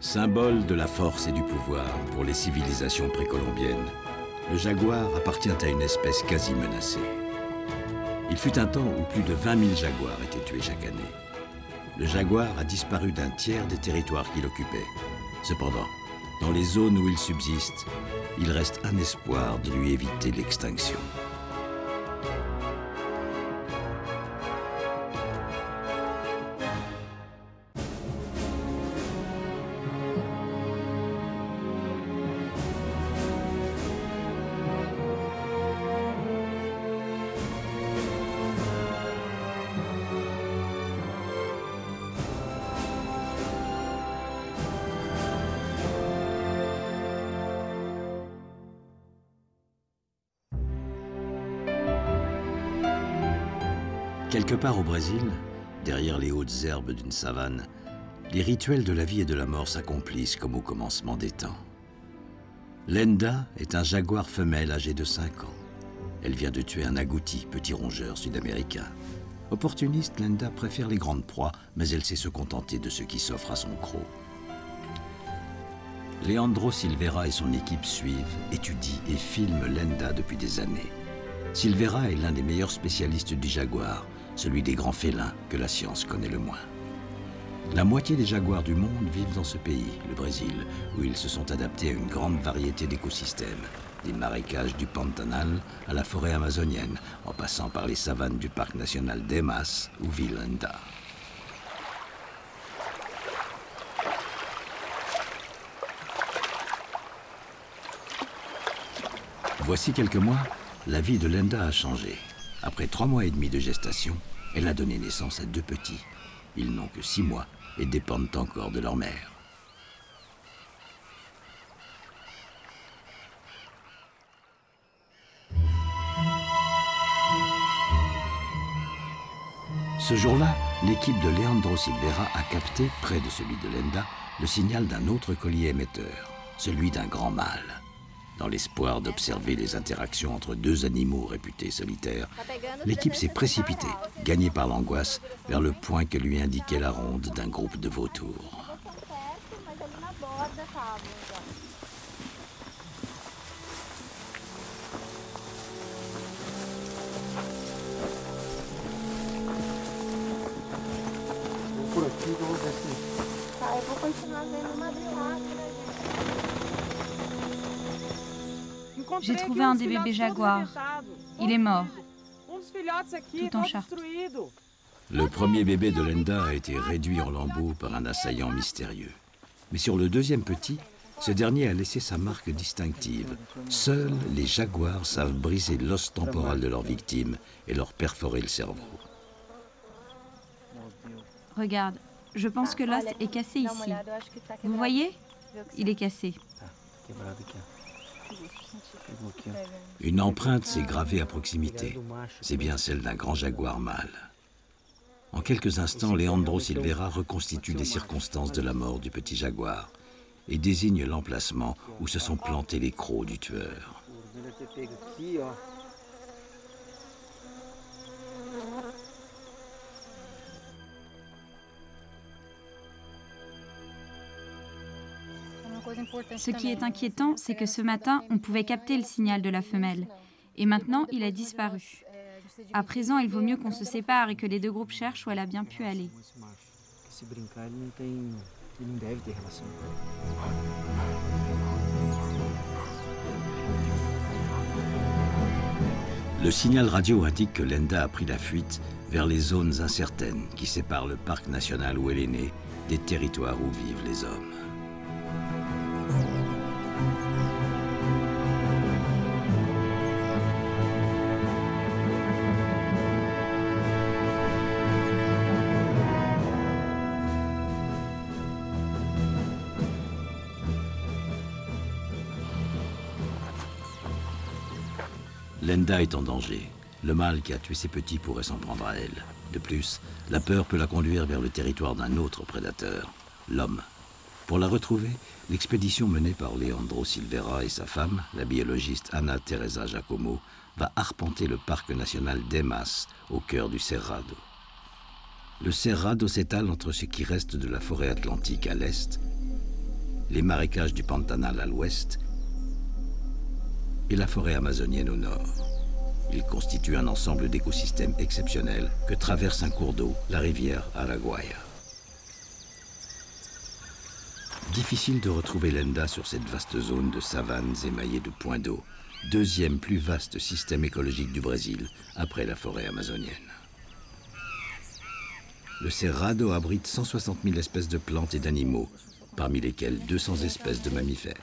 Symbole de la force et du pouvoir pour les civilisations précolombiennes, le jaguar appartient à une espèce quasi menacée. Il fut un temps où plus de 20 000 jaguars étaient tués chaque année. Le jaguar a disparu d'un tiers des territoires qu'il occupait. Cependant, dans les zones où il subsiste, il reste un espoir de lui éviter l'extinction. Quelque part au Brésil, derrière les hautes herbes d'une savane, les rituels de la vie et de la mort s'accomplissent comme au commencement des temps. Lenda est un jaguar femelle âgé de 5 ans. Elle vient de tuer un agouti, petit rongeur sud-américain. Opportuniste, Lenda préfère les grandes proies, mais elle sait se contenter de ce qui s'offre à son croc. Leandro Silveira et son équipe suivent, étudient et filment Lenda depuis des années. Silveira est l'un des meilleurs spécialistes du jaguar, celui des grands félins que la science connaît le moins. La moitié des jaguars du monde vivent dans ce pays, le Brésil, où ils se sont adaptés à une grande variété d'écosystèmes, des marécages du Pantanal à la forêt amazonienne, en passant par les savanes du parc national d'Emas ou Lenda. Voici quelques mois, la vie de Lenda a changé. Après 3 mois et demi de gestation, elle a donné naissance à 2 petits. Ils n'ont que 6 mois et dépendent encore de leur mère. Ce jour-là, l'équipe de Leandro Silveira a capté, près de celui de Lenda, le signal d'un autre collier émetteur, celui d'un grand mâle. Dans l'espoir d'observer les interactions entre 2 animaux réputés solitaires, l'équipe s'est précipitée, gagnée par l'angoisse, vers le point que lui indiquait la ronde d'un groupe de vautours. J'ai trouvé un des bébés jaguars. Il est mort, tout en charpie. Le premier bébé de Lenda a été réduit en lambeaux par un assaillant mystérieux. Mais sur le deuxième petit, ce dernier a laissé sa marque distinctive. Seuls les jaguars savent briser l'os temporal de leur victime et leur perforer le cerveau. Regarde, je pense que l'os est cassé ici. Vous voyez? Il est cassé. Une empreinte s'est gravée à proximité. C'est bien celle d'un grand jaguar mâle. En quelques instants, Leandro Silveira reconstitue les circonstances de la mort du petit jaguar et désigne l'emplacement où se sont plantés les crocs du tueur. Ce qui est inquiétant, c'est que ce matin, on pouvait capter le signal de la femelle. Et maintenant, il a disparu. À présent, il vaut mieux qu'on se sépare et que les 2 groupes cherchent où elle a bien pu aller. Le signal radio indique que Lenda a pris la fuite vers les zones incertaines qui séparent le parc national où elle est née des territoires où vivent les hommes. Lenda est en danger. Le mâle qui a tué ses petits pourrait s'en prendre à elle. De plus, la peur peut la conduire vers le territoire d'un autre prédateur, l'homme. Pour la retrouver, l'expédition menée par Leandro Silveira et sa femme, la biologiste Ana Teresa Giacomo, va arpenter le parc national d'Emas, au cœur du Cerrado. Le Cerrado s'étale entre ce qui reste de la forêt atlantique à l'est les marécages du Pantanal à l'ouest et la forêt amazonienne au nord. Il constitue un ensemble d'écosystèmes exceptionnels que traverse un cours d'eau, la rivière Araguaia. Difficile de retrouver Lenda sur cette vaste zone de savanes émaillée de points d'eau, deuxième plus vaste système écologique du Brésil, après la forêt amazonienne. Le Cerrado abrite 160 000 espèces de plantes et d'animaux, parmi lesquelles 200 espèces de mammifères.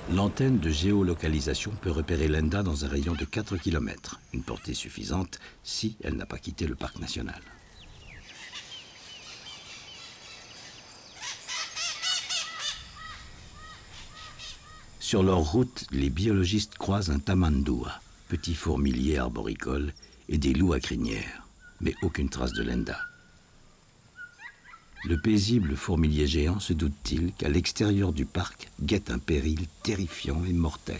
L'antenne de géolocalisation peut repérer Lenda dans un rayon de 4 km, une portée suffisante si elle n'a pas quitté le parc national. Sur leur route, les biologistes croisent un tamandua, petit fourmilier arboricole, et des loups à crinière, mais aucune trace de Lenda. Le paisible fourmilier géant se doute-t-il qu'à l'extérieur du parc guette un péril terrifiant et mortel.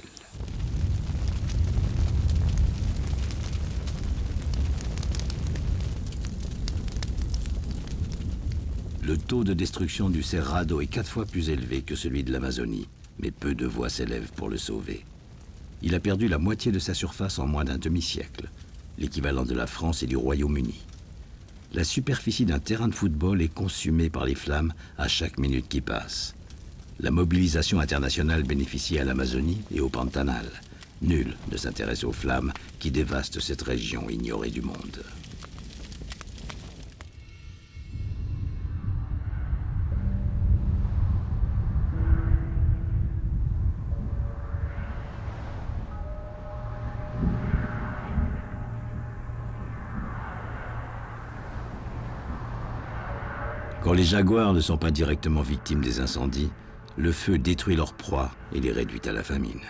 Le taux de destruction du Cerrado est 4 fois plus élevé que celui de l'Amazonie, mais peu de voix s'élèvent pour le sauver. Il a perdu la moitié de sa surface en moins d'un demi-siècle, l'équivalent de la France et du Royaume-Uni. La superficie d'un terrain de football est consumée par les flammes à chaque minute qui passe. La mobilisation internationale bénéficie à l'Amazonie et au Pantanal. Nul ne s'intéresse aux flammes qui dévastent cette région ignorée du monde. Quand les jaguars ne sont pas directement victimes des incendies, le feu détruit leurs proies et les réduit à la famine.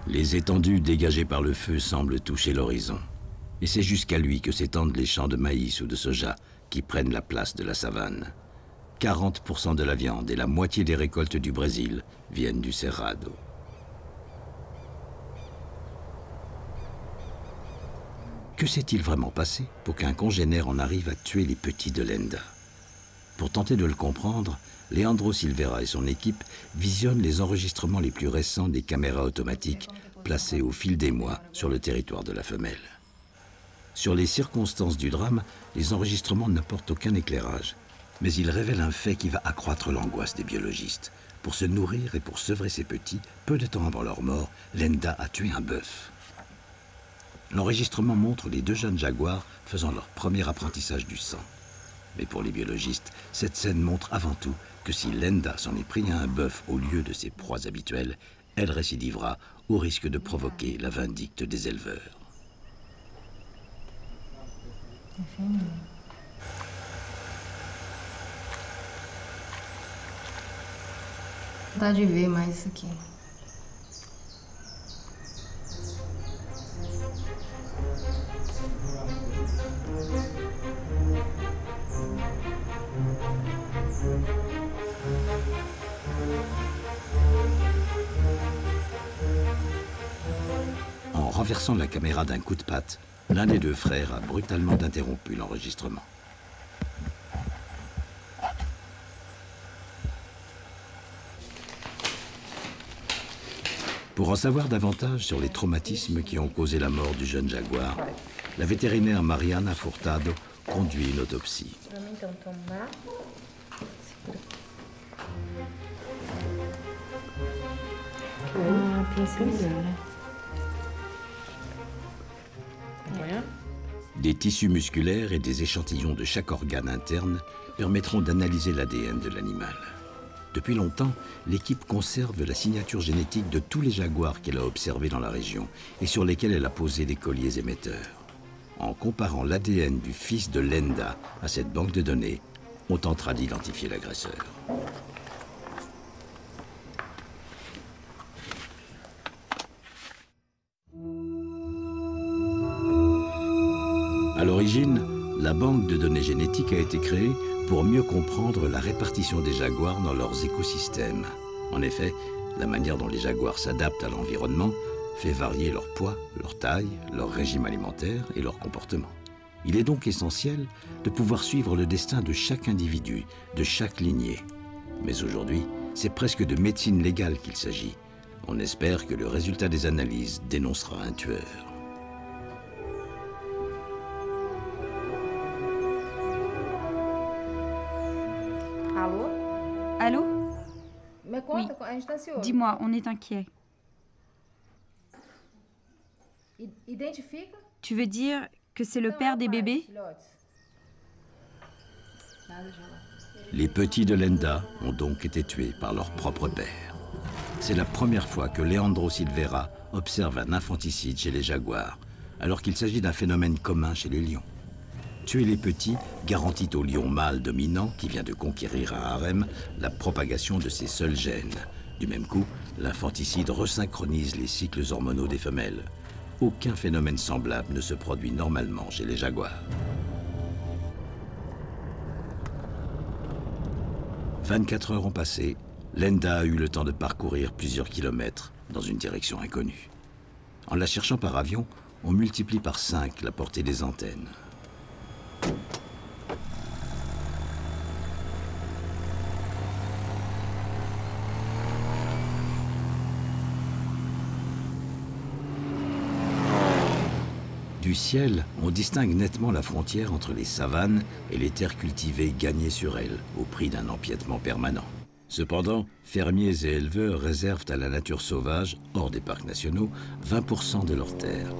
Les étendues dégagées par le feu semblent toucher l'horizon. Et c'est jusqu'à lui que s'étendent les champs de maïs ou de soja qui prennent la place de la savane. 40% de la viande et la moitié des récoltes du Brésil viennent du Cerrado. Que s'est-il vraiment passé pour qu'un congénère en arrive à tuer les petits de Lenda? Pour tenter de le comprendre, Leandro Silveira et son équipe visionnent les enregistrements les plus récents des caméras automatiques placées au fil des mois sur le territoire de la femelle. Sur les circonstances du drame, les enregistrements n'apportent aucun éclairage, mais ils révèlent un fait qui va accroître l'angoisse des biologistes. Pour se nourrir et pour sevrer ses petits, peu de temps avant leur mort, Lenda a tué un bœuf. L'enregistrement montre les 2 jeunes jaguars faisant leur premier apprentissage du sang. Mais pour les biologistes, cette scène montre avant tout que si Lenda s'en est pris à un bœuf au lieu de ses proies habituelles, elle récidivera au risque de provoquer la vindicte des éleveurs. Dá de ver mais isso aqui. En renversant la caméra d'un coup de patte, l'un des 2 frères a brutalement interrompu l'enregistrement. Pour en savoir davantage sur les traumatismes qui ont causé la mort du jeune jaguar, la vétérinaire Mariana Furtado conduit une autopsie. Des tissus musculaires et des échantillons de chaque organe interne permettront d'analyser l'ADN de l'animal. Depuis longtemps, l'équipe conserve la signature génétique de tous les jaguars qu'elle a observés dans la région et sur lesquels elle a posé des colliers émetteurs. En comparant l'ADN du fils de Lenda à cette banque de données, on tentera d'identifier l'agresseur. À l'origine, la banque de données génétiques a été créée pour mieux comprendre la répartition des jaguars dans leurs écosystèmes. En effet, la manière dont les jaguars s'adaptent à l'environnement fait varier leur poids, leur taille, leur régime alimentaire et leur comportement. Il est donc essentiel de pouvoir suivre le destin de chaque individu, de chaque lignée. Mais aujourd'hui, c'est presque de médecine légale qu'il s'agit. On espère que le résultat des analyses dénoncera un tueur. Alô? Allô? Me conta, a gente tá ansioso. Dis-moi, on est inquiet. Identifica? Tu veux dire que c'est le père des bébés? Les petits de Lenda ont donc été tués par leur propre père. C'est la première fois que Leandro Silveira observe un infanticide chez les jaguars, alors qu'il s'agit d'un phénomène commun chez les lions. Tuer les petits garantit au lion mâle dominant, qui vient de conquérir un harem, la propagation de ses seuls gènes. Du même coup, l'infanticide resynchronise les cycles hormonaux des femelles. Aucun phénomène semblable ne se produit normalement chez les jaguars. 24 heures ont passé, Lenda a eu le temps de parcourir plusieurs kilomètres dans une direction inconnue. En la cherchant par avion, on multiplie par 5 la portée des antennes. Du ciel, on distingue nettement la frontière entre les savanes et les terres cultivées gagnées sur elles, au prix d'un empiètement permanent. Cependant, fermiers et éleveurs réservent à la nature sauvage, hors des parcs nationaux, 20% de leurs terres.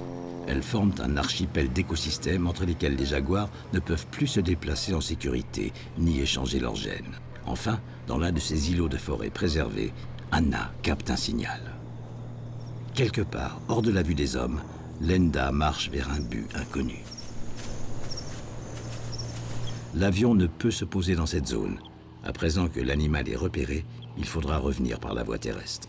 Elles forment un archipel d'écosystèmes entre lesquels les jaguars ne peuvent plus se déplacer en sécurité, ni échanger leurs gènes. Enfin, dans l'un de ces îlots de forêt préservés, Anna capte un signal. Quelque part, hors de la vue des hommes, Lenda marche vers un but inconnu. L'avion ne peut se poser dans cette zone. À présent que l'animal est repéré, il faudra revenir par la voie terrestre.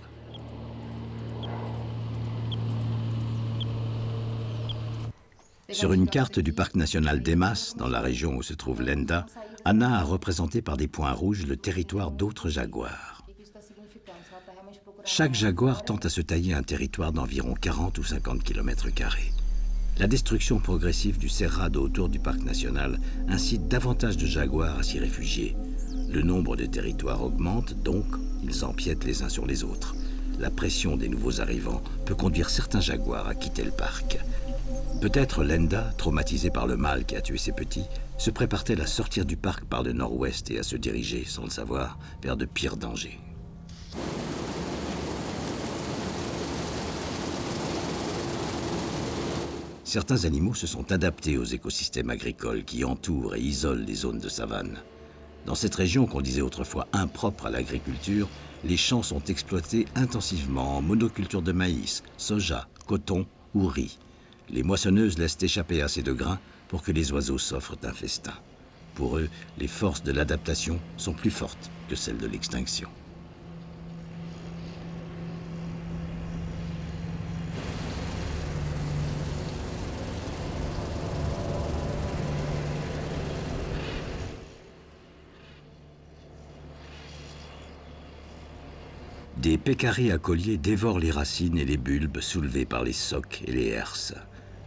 Sur une carte du parc national d'Emas, dans la région où se trouve Lenda, Anna a représenté par des points rouges le territoire d'autres jaguars. Chaque jaguar tente à se tailler un territoire d'environ 40 ou 50 km². La destruction progressive du cerrado autour du parc national incite davantage de jaguars à s'y réfugier. Le nombre de territoires augmente, donc ils empiètent les uns sur les autres. La pression des nouveaux arrivants peut conduire certains jaguars à quitter le parc. Peut-être Lenda, traumatisée par le mâle qui a tué ses petits, se prépare-t-elle à sortir du parc par le nord-ouest et à se diriger, sans le savoir, vers de pires dangers. Certains animaux se sont adaptés aux écosystèmes agricoles qui entourent et isolent les zones de savane. Dans cette région qu'on disait autrefois impropre à l'agriculture, les champs sont exploités intensivement en monoculture de maïs, soja, coton ou riz. Les moissonneuses laissent échapper assez de grains pour que les oiseaux s'offrent un festin. Pour eux, les forces de l'adaptation sont plus fortes que celles de l'extinction. Des pécaris à collier dévorent les racines et les bulbes soulevés par les socs et les herses.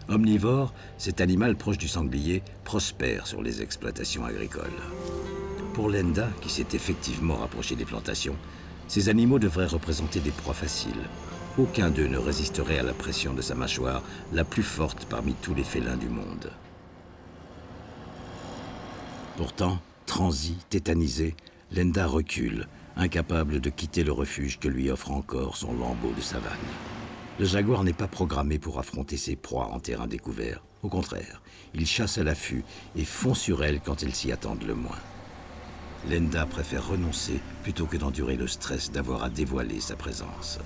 Omnivore, cet animal proche du sanglier prospère sur les exploitations agricoles. Pour Lenda, qui s'est effectivement rapproché des plantations, ces animaux devraient représenter des proies faciles. Aucun d'eux ne résisterait à la pression de sa mâchoire, la plus forte parmi tous les félins du monde. Pourtant, transi, tétanisé, Lenda recule, incapable de quitter le refuge que lui offre encore son lambeau de savane. Le jaguar n'est pas programmé pour affronter ses proies en terrain découvert. Au contraire, il chasse à l'affût et fond sur elles quand elles s'y attendent le moins. Lenda préfère renoncer plutôt que d'endurer le stress d'avoir à dévoiler sa présence.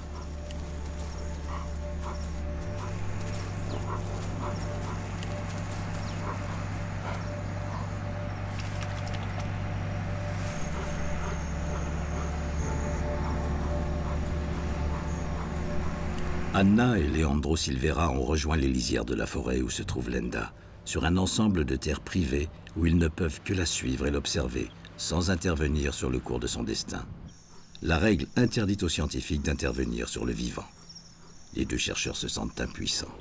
Anna et Leandro Silveira ont rejoint les lisières de la forêt où se trouve Lenda. sur un ensemble de terres privées où ils ne peuvent que la suivre et l'observer, sans intervenir sur le cours de son destin. La règle interdit aux scientifiques d'intervenir sur le vivant. Les deux chercheurs se sentent impuissants.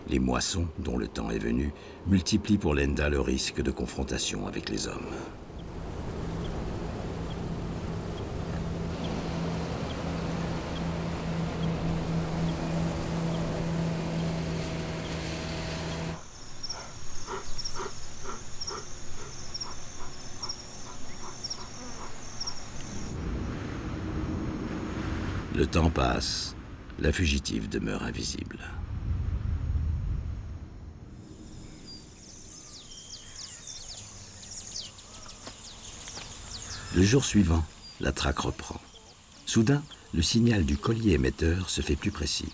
Les moissons, dont le temps est venu, multiplient pour Lenda le risque de confrontation avec les hommes. Le temps passe, la fugitive demeure invisible. Le jour suivant, la traque reprend. Soudain, le signal du collier émetteur se fait plus précis.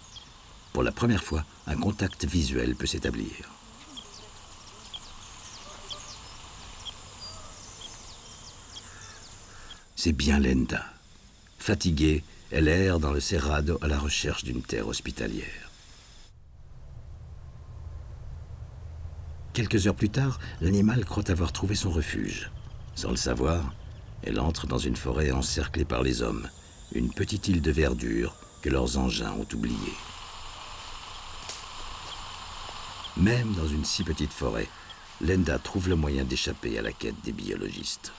Pour la première fois, un contact visuel peut s'établir. C'est bien Lenda. Fatiguée, elle erre dans le Cerrado à la recherche d'une terre hospitalière. Quelques heures plus tard, l'animal croit avoir trouvé son refuge. Sans le savoir, elle entre dans une forêt encerclée par les hommes, une petite île de verdure que leurs engins ont oubliée. Même dans une si petite forêt, Lenda trouve le moyen d'échapper à la quête des biologistes.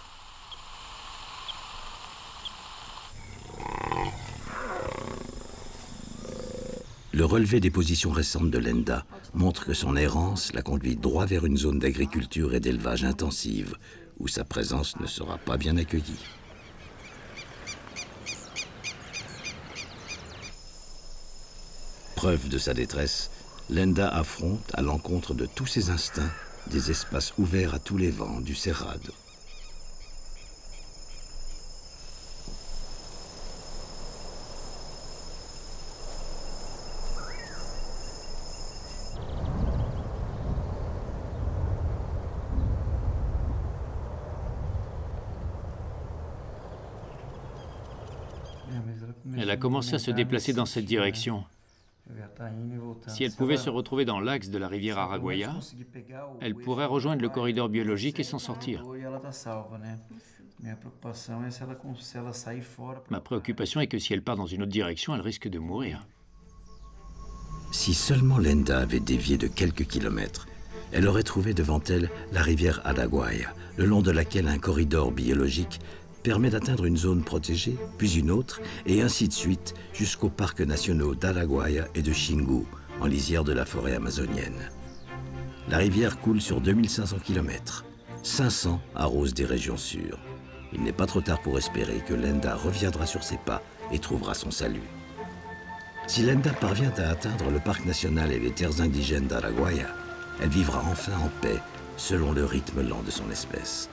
Le relevé des positions récentes de Lenda montre que son errance la conduit droit vers une zone d'agriculture et d'élevage intensive, où sa présence ne sera pas bien accueillie. Preuve de sa détresse, Lenda affronte, à l'encontre de tous ses instincts, des espaces ouverts à tous les vents du Cerrado. Elle a commencé à se déplacer dans cette direction. Si elle pouvait se retrouver dans l'axe de la rivière Araguaia, elle pourrait rejoindre le corridor biologique et s'en sortir. Ma préoccupation est que si elle part dans une autre direction, elle risque de mourir. Si seulement Lenda avait dévié de quelques kilomètres, elle aurait trouvé devant elle la rivière Araguaia, le long de laquelle un corridor biologique permet d'atteindre une zone protégée, puis une autre, et ainsi de suite, jusqu'aux parcs nationaux d'Araguaia et de Xingu, en lisière de la forêt amazonienne. La rivière coule sur 2500 km. 500 arrosent des régions sûres. Il n'est pas trop tard pour espérer que Lenda reviendra sur ses pas et trouvera son salut. Si Lenda parvient à atteindre le parc national et les terres indigènes d'Araguaia, elle vivra enfin en paix, selon le rythme lent de son espèce.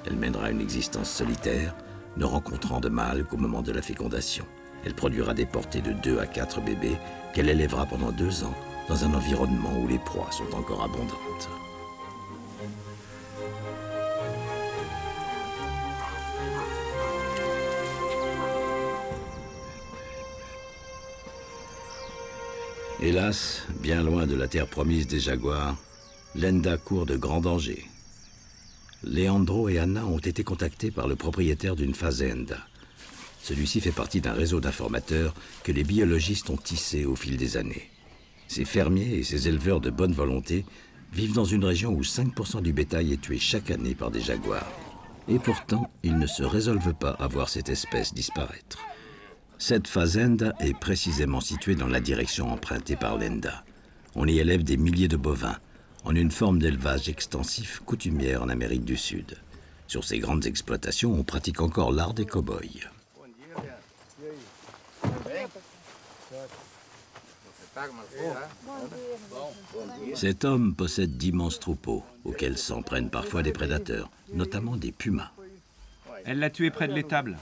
Elle mènera une existence solitaire, ne rencontrant de mâle qu'au moment de la fécondation. Elle produira des portées de 2 à 4 bébés qu'elle élèvera pendant 2 ans dans un environnement où les proies sont encore abondantes. Hélas, bien loin de la terre promise des jaguars, Lenda court de grands dangers. Leandro et Anna ont été contactés par le propriétaire d'une fazenda. Celui-ci fait partie d'un réseau d'informateurs que les biologistes ont tissé au fil des années. Ces fermiers et ces éleveurs de bonne volonté vivent dans une région où 5% du bétail est tué chaque année par des jaguars. Et pourtant, ils ne se résolvent pas à voir cette espèce disparaître. Cette fazenda est précisément située dans la direction empruntée par Lenda. On y élève des milliers de bovins, en une forme d'élevage extensif coutumière en Amérique du Sud. Sur ces grandes exploitations, on pratique encore l'art des cow-boys. Cet homme possède d'immenses troupeaux, auxquels s'en prennent parfois des prédateurs, notamment des pumas. Elle l'a tué près de l'étable.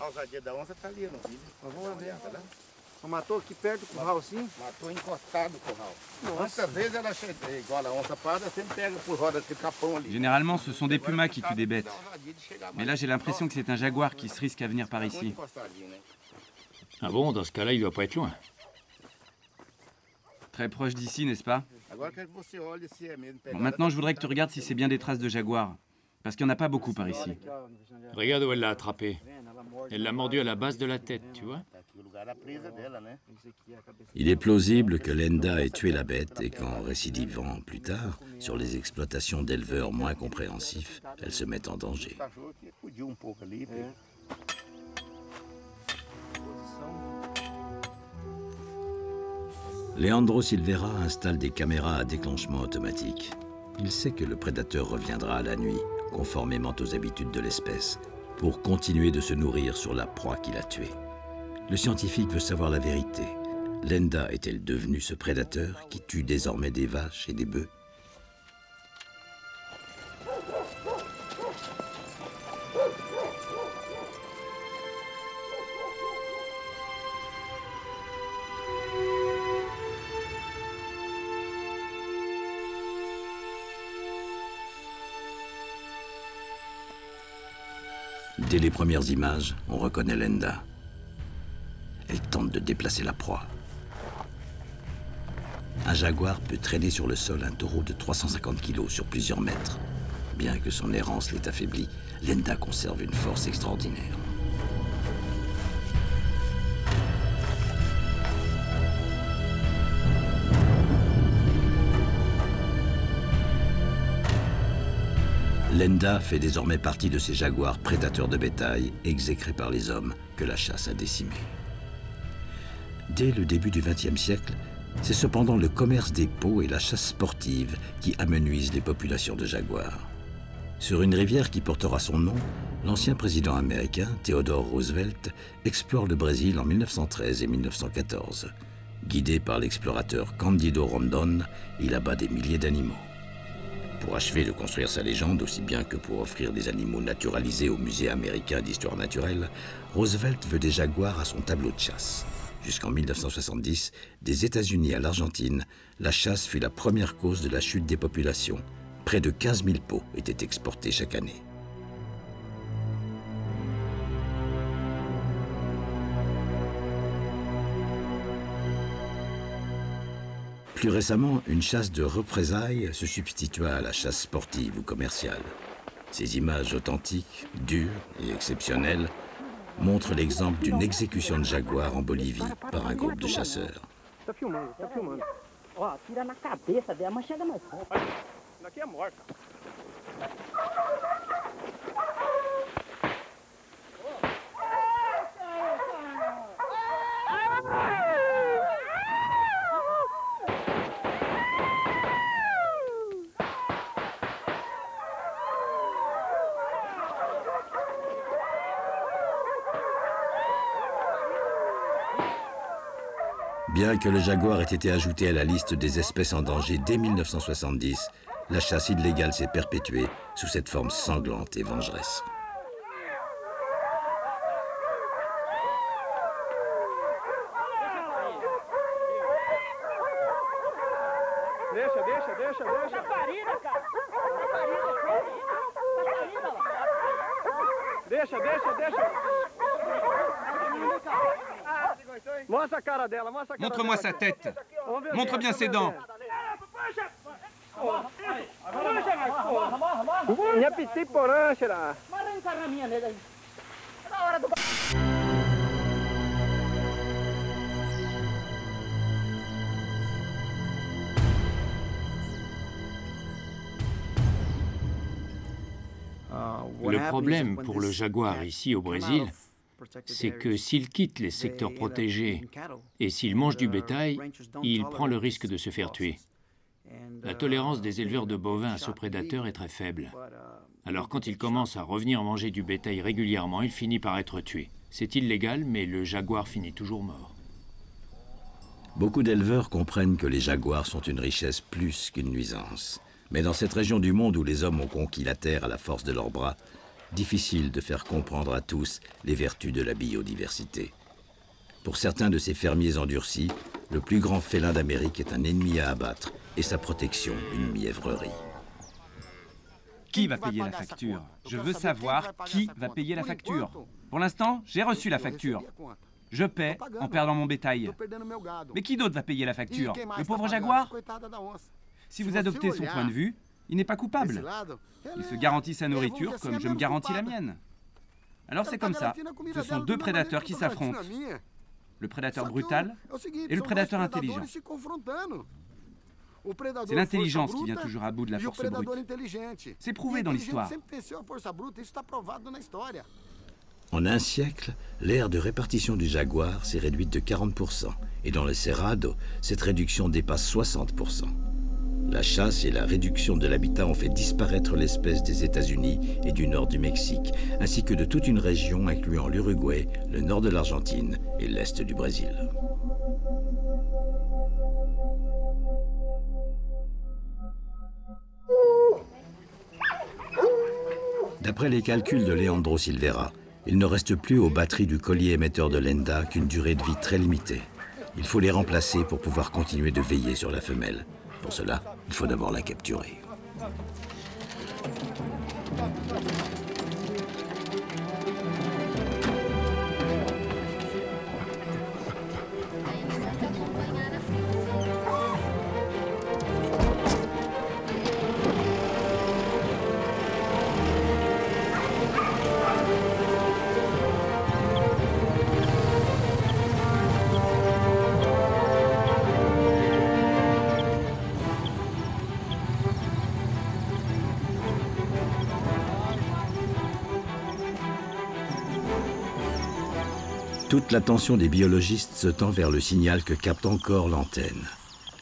Matou aqui perto do curral assim? Matou encostado no curral. Muitas vezes ela chega, igual a onça parda, sempre pega por roda de capão ali. Généralement, ce sont des pumas qui tuent des bêtes. Mais là, j'ai l'impression que c'est un jaguar qui se risque à venir par ici. Ah bon, dans ce cas-là, il doit pas être loin. Très proche d'ici, n'est-ce pas? Bon, maintenant, je voudrais que tu regardes si c'est bien des traces de jaguar. Parce qu'il n'y en a pas beaucoup par ici. Regarde où elle l'a attrapé. Elle l'a mordu à la base de la tête, tu vois? Il est plausible que Lenda ait tué la bête et qu'en récidivant plus tard, sur les exploitations d'éleveurs moins compréhensifs, elle se mette en danger. Leandro Silveira installe des caméras à déclenchement automatique. Il sait que le prédateur reviendra à la nuit, conformément aux habitudes de l'espèce, pour continuer de se nourrir sur la proie qu'il a tuée. Le scientifique veut savoir la vérité. Lenda est-elle devenue ce prédateur qui tue désormais des vaches et des bœufs? Dès les premières images, on reconnaît Lenda. Elle tente de déplacer la proie. Un jaguar peut traîner sur le sol un taureau de 350 kg sur plusieurs mètres. Bien que son errance l'ait affaibli, Lenda conserve une force extraordinaire. Lenda fait désormais partie de ces jaguars prédateurs de bétail, exécrés par les hommes, que la chasse a décimés. Dès le début du XXe siècle, c'est cependant le commerce des peaux et la chasse sportive qui amenuisent les populations de jaguars. Sur une rivière qui portera son nom, l'ancien président américain, Theodore Roosevelt, explore le Brésil en 1913 et 1914. Guidé par l'explorateur Cândido Rondon, il abat des milliers d'animaux. Pour achever de construire sa légende, aussi bien que pour offrir des animaux naturalisés au Musée américain d'histoire naturelle, Roosevelt veut des jaguars à son tableau de chasse. Jusqu'en 1970, des États-Unis à l'Argentine, la chasse fut la première cause de la chute des populations. Près de 15 000 peaux étaient exportés chaque année. Plus récemment, une chasse de représailles se substitua à la chasse sportive ou commerciale. Ces images authentiques, dures et exceptionnelles montrent l'exemple d'une exécution de jaguar en Bolivie par un groupe de chasseurs. Bien que le jaguar ait été ajouté à la liste des espèces en danger dès 1970, la chasse illégale s'est perpétuée sous cette forme sanglante et vengeresse. Montre-moi sa tête. Montre bien ses dents. Le problème pour le jaguar ici au Brésil, c'est que s'il quitte les secteurs protégés et s'il mange du bétail, il prend le risque de se faire tuer. La tolérance des éleveurs de bovins à ce prédateur est très faible. Alors quand il commence à revenir manger du bétail régulièrement, il finit par être tué. C'est illégal, mais le jaguar finit toujours mort. Beaucoup d'éleveurs comprennent que les jaguars sont une richesse plus qu'une nuisance. Mais dans cette région du monde où les hommes ont conquis la terre à la force de leurs bras, difficile de faire comprendre à tous les vertus de la biodiversité. Pour certains de ces fermiers endurcis, le plus grand félin d'Amérique est un ennemi à abattre et sa protection une mièvrerie. Qui va payer la facture? Je veux savoir qui va payer la facture. Pour l'instant, j'ai reçu la facture. Je paie en perdant mon bétail. Mais qui d'autre va payer la facture? Le pauvre jaguar? Si vous adoptez son point de vue, il n'est pas coupable. Il se garantit sa nourriture comme je me garantis la mienne. Alors c'est comme ça. Ce sont deux prédateurs qui s'affrontent. Le prédateur brutal et le prédateur intelligent. C'est l'intelligence qui vient toujours à bout de la force brute. C'est prouvé dans l'histoire. En un siècle, l'aire de répartition du jaguar s'est réduite de 40%, et dans le Cerrado, cette réduction dépasse 60%. La chasse et la réduction de l'habitat ont fait disparaître l'espèce des États-Unis et du nord du Mexique, ainsi que de toute une région incluant l'Uruguay, le nord de l'Argentine et l'est du Brésil. D'après les calculs de Leandro Silveira, il ne reste plus aux batteries du collier émetteur de Lenda qu'une durée de vie très limitée. Il faut les remplacer pour pouvoir continuer de veiller sur la femelle. Pour cela, il faut d'abord la capturer. Toute l'attention des biologistes se tend vers le signal que capte encore l'antenne.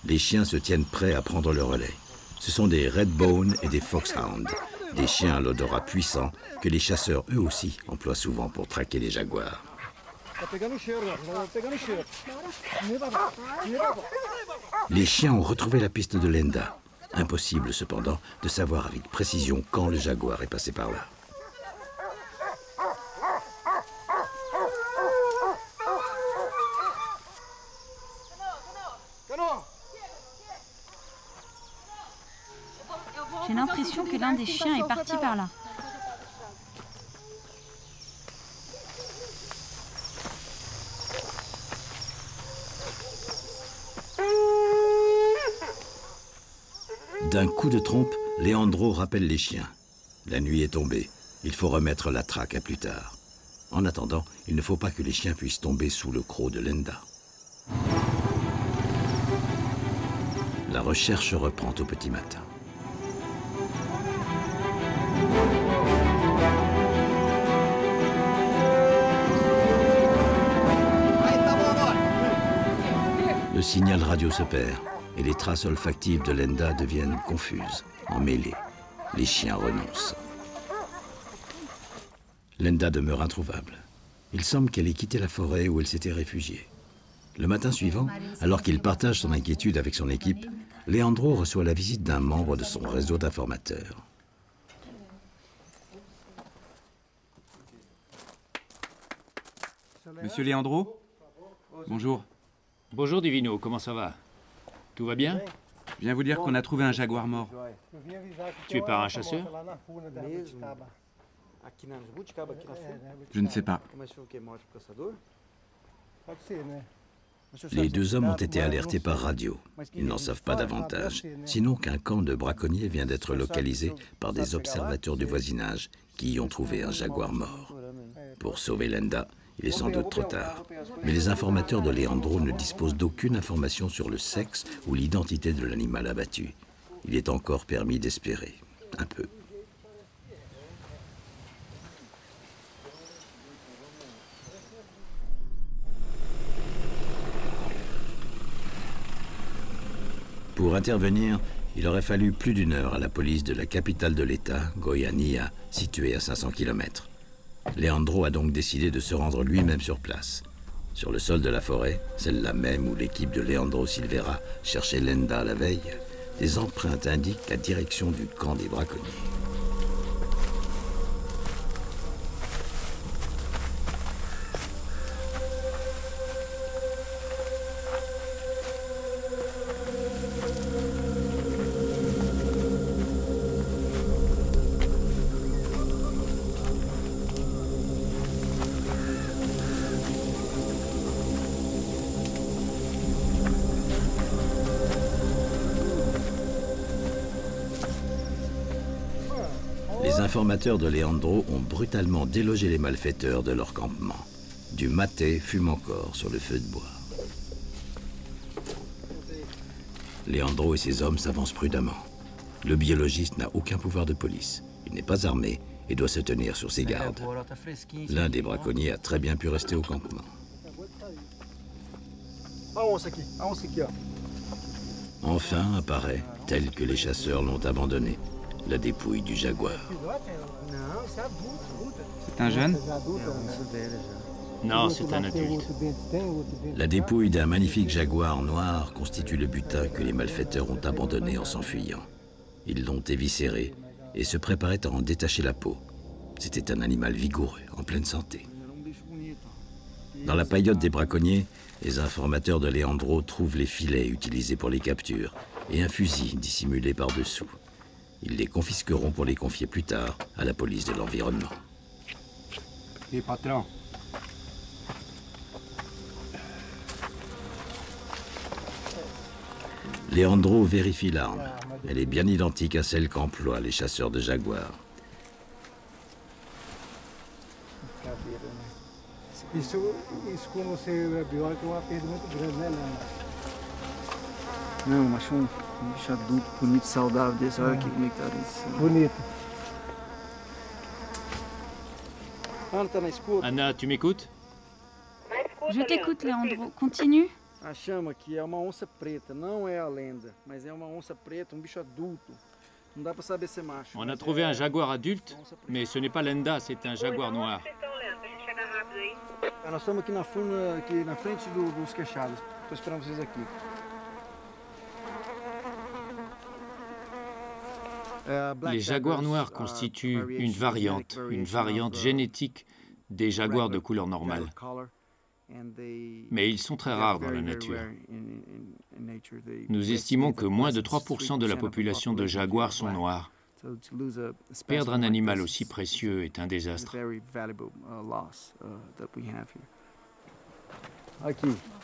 Les chiens se tiennent prêts à prendre le relais. Ce sont des Redbone et des Foxhound, des chiens à l'odorat puissant que les chasseurs eux aussi emploient souvent pour traquer les jaguars. Les chiens ont retrouvé la piste de Lenda. Impossible cependant de savoir avec précision quand le jaguar est passé par là. J'ai l'impression que l'un des chiens est parti par là. D'un coup de trompe, Leandro rappelle les chiens. La nuit est tombée. Il faut remettre la traque à plus tard. En attendant, il ne faut pas que les chiens puissent tomber sous le croc de Lenda. La recherche reprend au petit matin. Le signal radio se perd et les traces olfactives de Lenda deviennent confuses, emmêlées. Les chiens renoncent. Lenda demeure introuvable. Il semble qu'elle ait quitté la forêt où elle s'était réfugiée. Le matin suivant, alors qu'il partage son inquiétude avec son équipe, Leandro reçoit la visite d'un membre de son réseau d'informateurs. Monsieur Leandro? Bonjour. Bonjour Divino, comment ça va? Tout va bien? Je viens vous dire qu'on a trouvé un jaguar mort. Tu es pas un chasseur? Je ne sais pas. Les deux hommes ont été alertés par radio. Ils n'en savent pas davantage, sinon qu'un camp de braconniers vient d'être localisé par des observateurs du voisinage qui y ont trouvé un jaguar mort. Pour sauver Lenda, il est sans doute trop tard. Mais les informateurs de Leandro ne disposent d'aucune information sur le sexe ou l'identité de l'animal abattu. Il est encore permis d'espérer, un peu. Pour intervenir, il aurait fallu plus d'1 heure à la police de la capitale de l'État, Goiânia, située à 500 km. Leandro a donc décidé de se rendre lui-même sur place. Sur le sol de la forêt, celle-là même où l'équipe de Leandro Silveira cherchait Lenda la veille, des empreintes indiquent la direction du camp des braconniers. informateurs de Leandro ont brutalement délogé les malfaiteurs de leur campement. Du maté fume encore sur le feu de bois. Leandro et ses hommes s'avancent prudemment. Le biologiste n'a aucun pouvoir de police. Il n'est pas armé et doit se tenir sur ses gardes. L'un des braconniers a très bien pu rester au campement. Enfin apparaît, tel que les chasseurs l'ont abandonné, la dépouille du jaguar. C'est un jeune? Non, c'est un adulte. La dépouille d'un magnifique jaguar noir constitue le butin que les malfaiteurs ont abandonné en s'enfuyant. Ils l'ont éviscéré et se préparaient à en détacher la peau. C'était un animal vigoureux, en pleine santé. Dans la paillote des braconniers, les informateurs de Leandro trouvent les filets utilisés pour les captures et un fusil dissimulé par-dessous. Ils les confisqueront pour les confier plus tard à la police de l'environnement. Et patron. Leandro vérifie l'arme. Elle est bien identique à celle qu'emploient les chasseurs de jaguars. Isso como você é biólogo, é uma perda muito grande, né, Leandro? Não, achou um bicho adulto, bonito, saudável desse. Olha aqui como é que tá isso. Bonito. Ana, tá na escuta? Anna, tu m'écoutes? Je t'écoute, Leandro. Continue. Achamos aqui é uma onça preta, não é a lenda, mas é uma onça preta, um bicho adulto. Não dá pra saber se é macho. On a trouvé un jaguar adulte, mais ce n'est pas Lenda, c'est un jaguar noir. Nós estamos aqui na frente dos queixados. Estou esperando vocês aqui. Les jaguars noirs constituent une variante génétique des jaguars de couleur normale. Mais ils sont très rares dans la nature. Nous estimons que moins de 3% de la population de jaguars sont noirs. Perdre un animal aussi précieux est un désastre.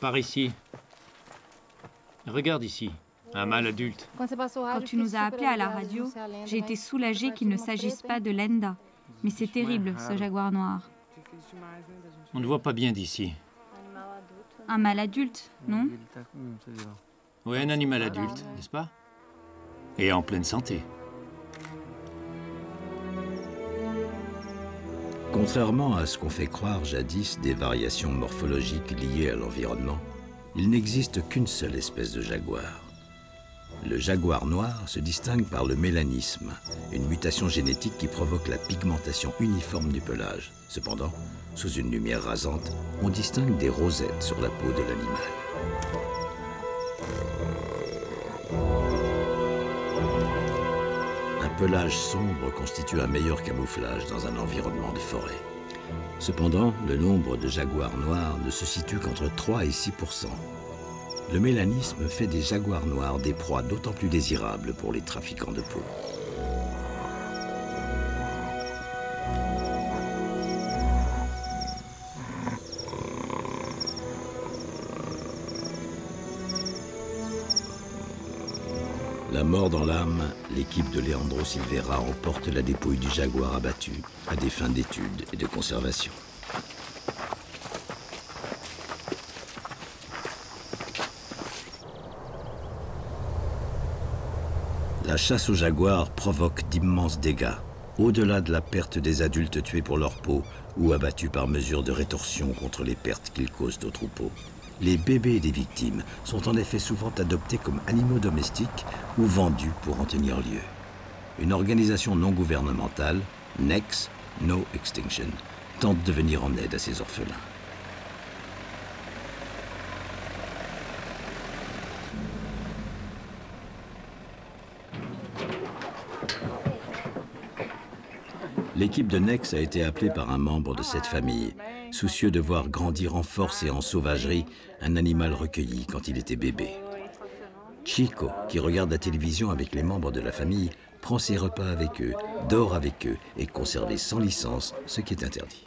Par ici. Regarde ici, un mâle adulte. Quand tu nous as appelés à la radio, j'ai été soulagée qu'il ne s'agisse pas de Lenda. Mais c'est terrible, ce jaguar noir. On ne voit pas bien d'ici. Un mâle adulte, non? Oui, un animal adulte, n'est-ce pas? Et en pleine santé. Contrairement à ce qu'on fait croire jadis des variations morphologiques liées à l'environnement, il n'existe qu'une seule espèce de jaguar. Le jaguar noir se distingue par le mélanisme, une mutation génétique qui provoque la pigmentation uniforme du pelage. Cependant, sous une lumière rasante, on distingue des rosettes sur la peau de l'animal. Un pelage sombre constitue un meilleur camouflage dans un environnement de forêt. Cependant, le nombre de jaguars noirs ne se situe qu'entre 3 et 6%. Le mélanisme fait des jaguars noirs des proies d'autant plus désirables pour les trafiquants de peau. La mort dans l'âme, l'équipe de Leandro Silveira emporte la dépouille du jaguar abattu à des fins d'études et de conservation. La chasse au jaguar provoque d'immenses dégâts, au-delà de la perte des adultes tués pour leur peau ou abattus par mesure de rétorsion contre les pertes qu'ils causent aux troupeaux. Les bébés des victimes sont en effet souvent adoptés comme animaux domestiques ou vendus pour en tenir lieu. Une organisation non gouvernementale, NEX, No Extinction, tente de venir en aide à ces orphelins. L'équipe de NEX a été appelée par un membre de cette famille, soucieux de voir grandir en force et en sauvagerie un animal recueilli quand il était bébé. Chico, qui regarde la télévision avec les membres de la famille, prend ses repas avec eux, dort avec eux et est conservé sans licence, ce qui est interdit.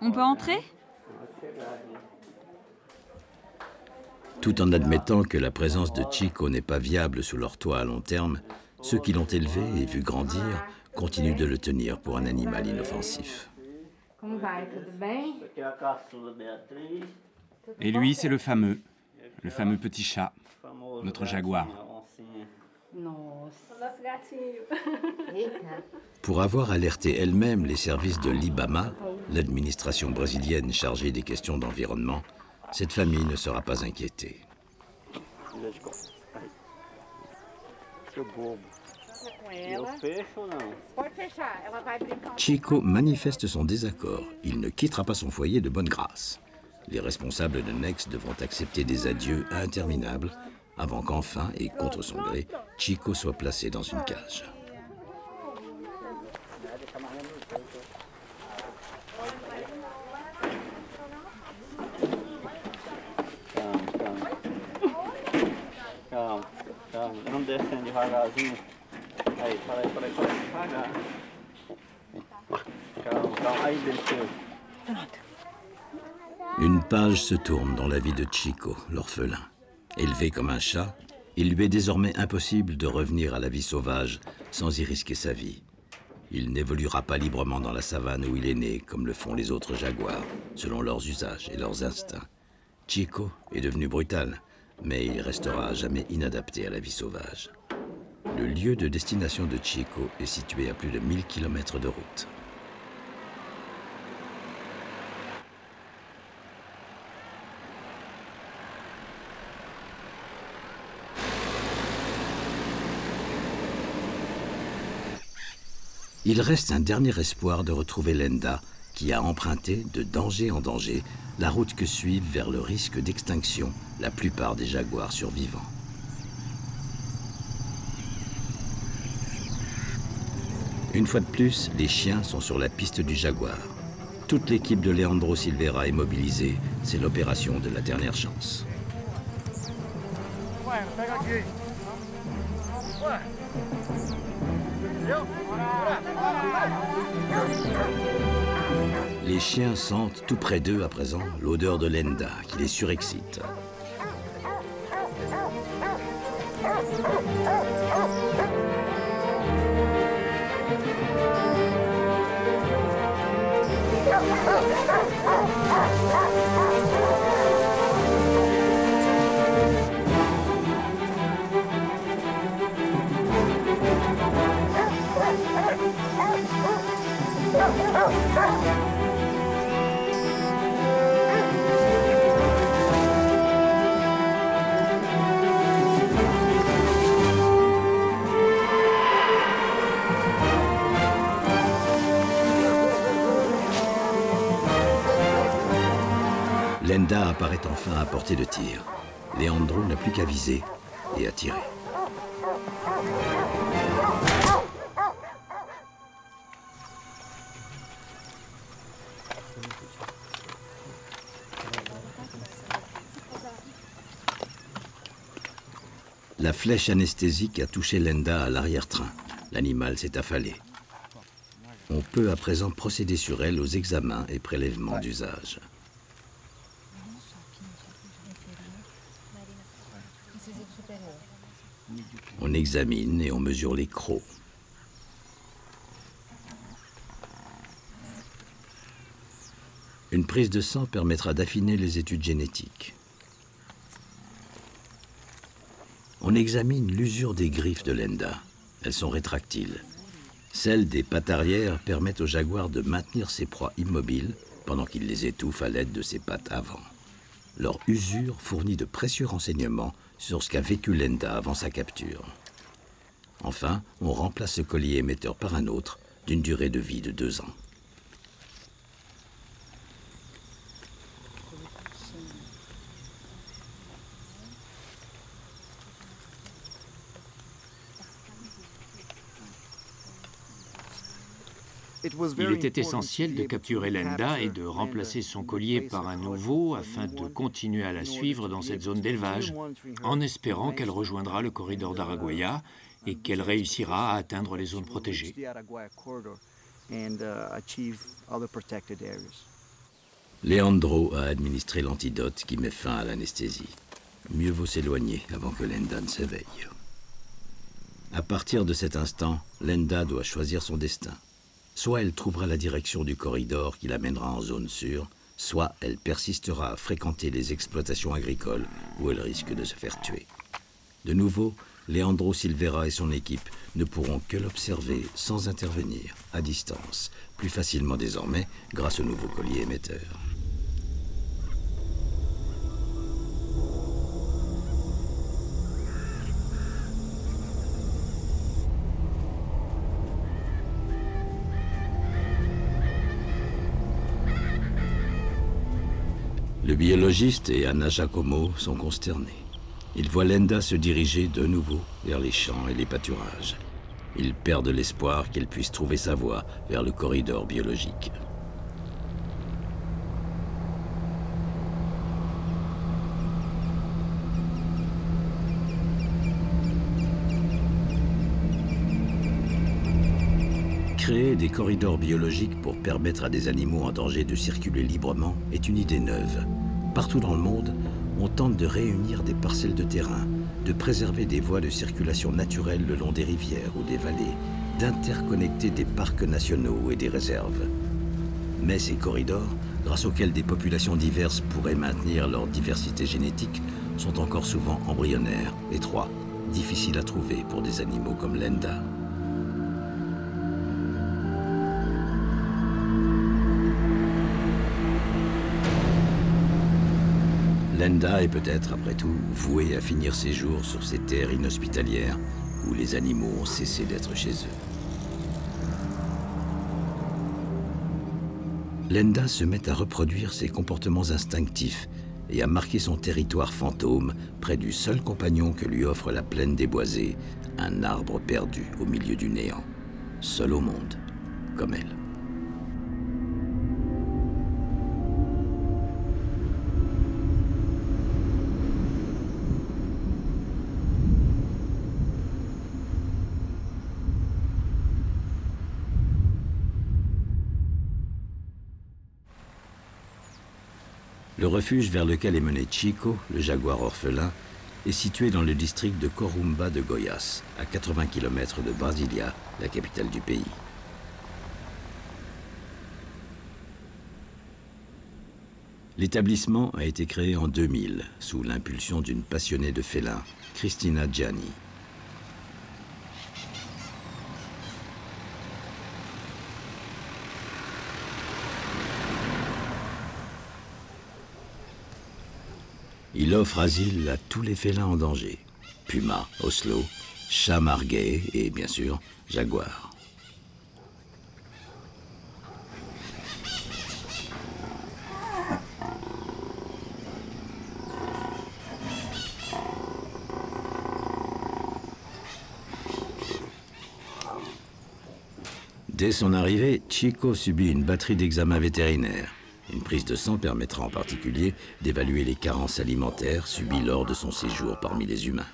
On peut entrer? Tout en admettant que la présence de Chico n'est pas viable sous leur toit à long terme, ceux qui l'ont élevé et vu grandir continuent de le tenir pour un animal inoffensif. Et lui, c'est le fameux petit chat, notre jaguar. Pour avoir alerté elle-même les services de l'IBAMA, l'administration brésilienne chargée des questions d'environnement, cette famille ne sera pas inquiétée. Chico manifeste son désaccord. Il ne quittera pas son foyer de bonne grâce. Les responsables de Next devront accepter des adieux interminables avant qu'enfin, et contre son gré, Chico soit placé dans une cage. Vamos descendo devagarzinho. Aí, para aí, devagar. Calma, calma, aí desceu. Une page se tourne dans la vie de Chico, l'orphelin. Élevé comme un chat, il lui est désormais impossible de revenir à la vie sauvage sans y risquer sa vie. Il n'évoluera pas librement dans la savane où il est né, comme le font les autres jaguars, selon leurs usages et leurs instincts. Chico est devenu brutal, mais il restera à jamais inadapté à la vie sauvage. Le lieu de destination de Chico est situé à plus de 1000 km de route. Il reste un dernier espoir de retrouver Lenda, qui a emprunté, de danger en danger, la route que suivent vers le risque d'extinction la plupart des jaguars survivants. Une fois de plus, les chiens sont sur la piste du jaguar. Toute l'équipe de Leandro Silveira est mobilisée. C'est l'opération de la dernière chance. Les chiens sentent tout près d'eux à présent l'odeur de Lenda qui les surexcite. Lenda apparaît enfin à portée de tir. Leandro n'a plus qu'à viser et à tirer. La flèche anesthésique a touché Lenda à l'arrière-train. L'animal s'est affalé. On peut à présent procéder sur elle aux examens et prélèvements d'usage. On examine et on mesure les crocs. Une prise de sang permettra d'affiner les études génétiques. On examine l'usure des griffes de Lenda. Elles sont rétractiles. Celles des pattes arrière permettent au jaguar de maintenir ses proies immobiles pendant qu'il les étouffe à l'aide de ses pattes avant. Leur usure fournit de précieux renseignements sur ce qu'a vécu Lenda avant sa capture. Enfin, on remplace ce collier émetteur par un autre d'une durée de vie de 2 ans. Il était essentiel de capturer Lenda et de remplacer son collier par un nouveau afin de continuer à la suivre dans cette zone d'élevage, en espérant qu'elle rejoindra le corridor d'Araguaia et qu'elle réussira à atteindre les zones protégées. Leandro a administré l'antidote qui met fin à l'anesthésie. Mieux vaut s'éloigner avant que Lenda ne s'éveille. À partir de cet instant, Lenda doit choisir son destin. Soit elle trouvera la direction du corridor qui l'amènera en zone sûre, soit elle persistera à fréquenter les exploitations agricoles où elle risque de se faire tuer. De nouveau, Leandro Silveira et son équipe ne pourront que l'observer sans intervenir, à distance, plus facilement désormais grâce au nouveau collier émetteur. Le biologiste et Anna Giacomo sont consternés. Ils voient Lenda se diriger de nouveau vers les champs et les pâturages. Ils perdent l'espoir qu'elle puisse trouver sa voie vers le corridor biologique. Créer des corridors biologiques pour permettre à des animaux en danger de circuler librement est une idée neuve. Partout dans le monde, on tente de réunir des parcelles de terrain, de préserver des voies de circulation naturelles le long des rivières ou des vallées, d'interconnecter des parcs nationaux et des réserves. Mais ces corridors, grâce auxquels des populations diverses pourraient maintenir leur diversité génétique, sont encore souvent embryonnaires, étroits, difficiles à trouver pour des animaux comme Lenda. Lenda est peut-être, après tout, vouée à finir ses jours sur ces terres inhospitalières où les animaux ont cessé d'être chez eux. Lenda se met à reproduire ses comportements instinctifs et à marquer son territoire fantôme près du seul compagnon que lui offre la plaine déboisée, un arbre perdu au milieu du néant, seul au monde, comme elle. Le refuge vers lequel est mené Chico, le jaguar orphelin, est situé dans le district de Corumbá de Goiás, à 80 km de Brasilia, la capitale du pays. L'établissement a été créé en 2000, sous l'impulsion d'une passionnée de félins, Cristina Gianni. Il offre asile à tous les félins en danger. Puma, oslo, chat marguet et, bien sûr, jaguar. Dès son arrivée, Chico subit une batterie d'examens vétérinaires. Une prise de sang permettra en particulier d'évaluer les carences alimentaires subies lors de son séjour parmi les humains.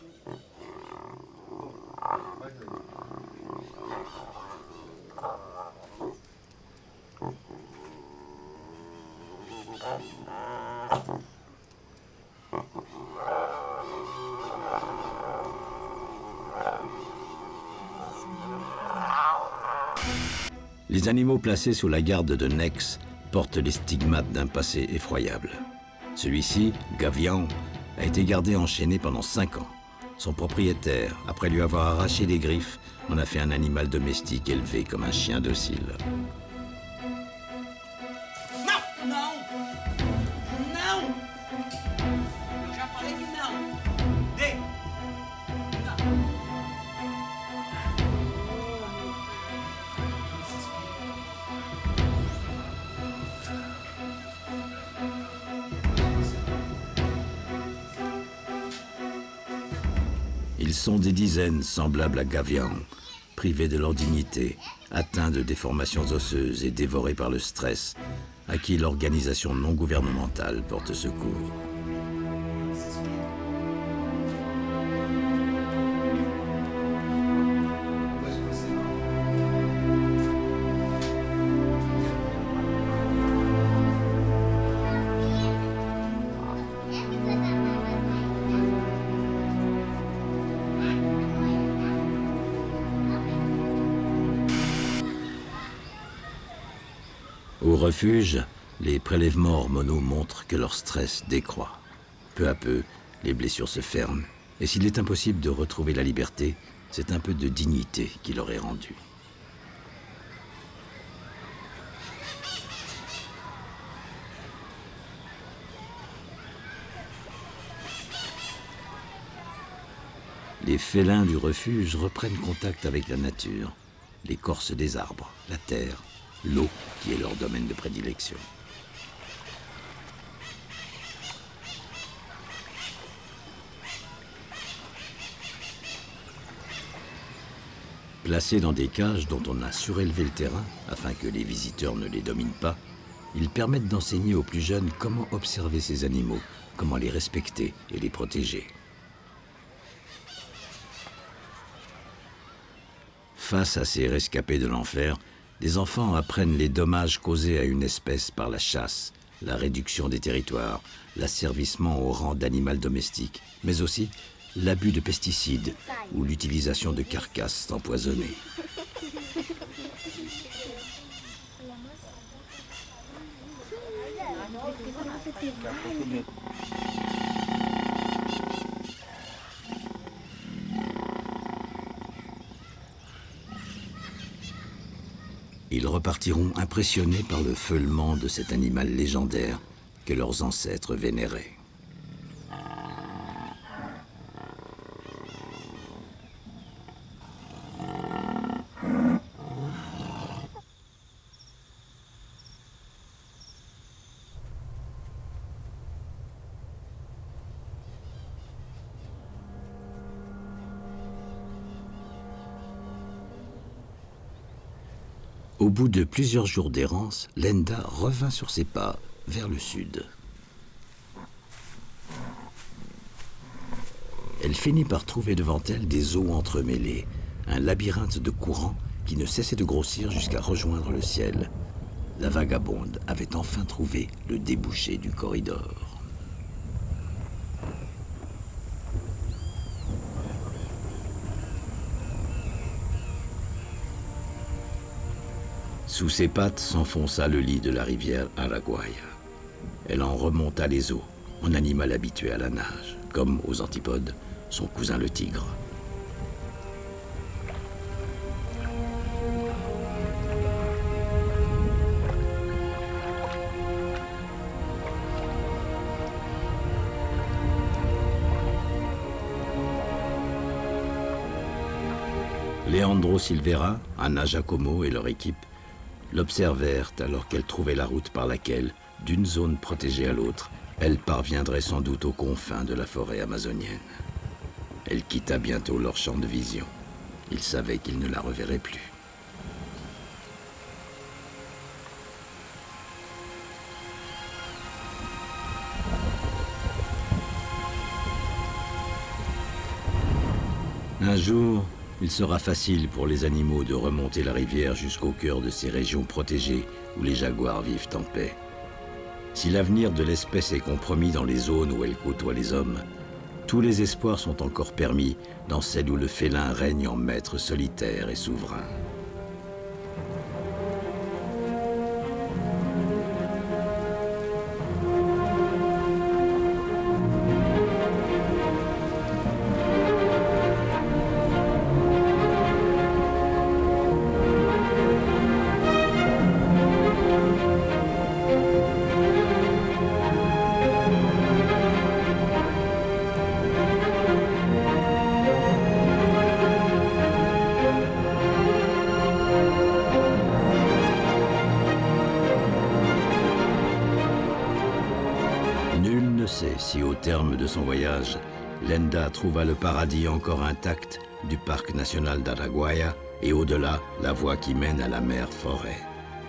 Les animaux placés sous la garde de Nex porte les stigmates d'un passé effroyable. Celui-ci, Gavião, a été gardé enchaîné pendant 5 ans. Son propriétaire, après lui avoir arraché les griffes, en a fait un animal domestique élevé comme un chien docile. Non, non, non. Eu já falei que não. Dê. Não. Ils sont des dizaines semblables à Gavião, privés de leur dignité, atteints de déformations osseuses et dévorés par le stress, à qui l'organisation non gouvernementale porte secours. refuge, les prélèvements hormonaux montrent que leur stress décroît. Peu à peu, les blessures se ferment, et s'il est impossible de retrouver la liberté, c'est un peu de dignité qui leur est rendue. Les félins du refuge reprennent contact avec la nature, l'écorce des arbres, la terre, l'eau qui est leur domaine de prédilection. Placés dans des cages dont on a surélevé le terrain afin que les visiteurs ne les dominent pas, ils permettent d'enseigner aux plus jeunes comment observer ces animaux, comment les respecter et les protéger. Face à ces rescapés de l'enfer, les enfants apprennent les dommages causés à une espèce par la chasse, la réduction des territoires, l'asservissement au rang d'animal domestique, mais aussi l'abus de pesticides ou l'utilisation de carcasses empoisonnées. Ils repartiront impressionnés par le feulement de cet animal légendaire que leurs ancêtres vénéraient. Au bout de plusieurs jours d'errance, Lenda revint sur ses pas vers le sud. Elle finit par trouver devant elle des eaux entremêlées, un labyrinthe de courants qui ne cessait de grossir jusqu'à rejoindre le ciel. La vagabonde avait enfin trouvé le débouché du corridor. Sous ses pattes s'enfonça le lit de la rivière Araguaia. Elle en remonta les eaux, en animal habitué à la nage, comme aux antipodes, son cousin le tigre. Leandro Silveira, Anna Giacomo et leur équipe l'observèrent alors qu'elle trouvait la route par laquelle, d'une zone protégée à l'autre, elle parviendrait sans doute aux confins de la forêt amazonienne. Elle quitta bientôt leur champ de vision. Ils savaient qu'ils ne la reverraient plus. Un jour, il sera facile pour les animaux de remonter la rivière jusqu'au cœur de ces régions protégées où les jaguars vivent en paix. Si l'avenir de l'espèce est compromis dans les zones où elle côtoie les hommes, tous les espoirs sont encore permis dans celles où le félin règne en maître solitaire et souverain. Si au terme de son voyage, Lenda trouva le paradis encore intact du parc national d'Araguaia et au-delà, la voie qui mène à la mer forêt.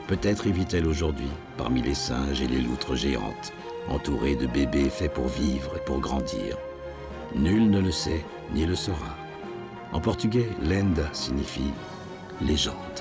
Peut-être y vit-elle aujourd'hui, parmi les singes et les loutres géantes, entourée de bébés faits pour vivre et pour grandir. Nul ne le sait, ni le saura. En portugais, Lenda signifie légende.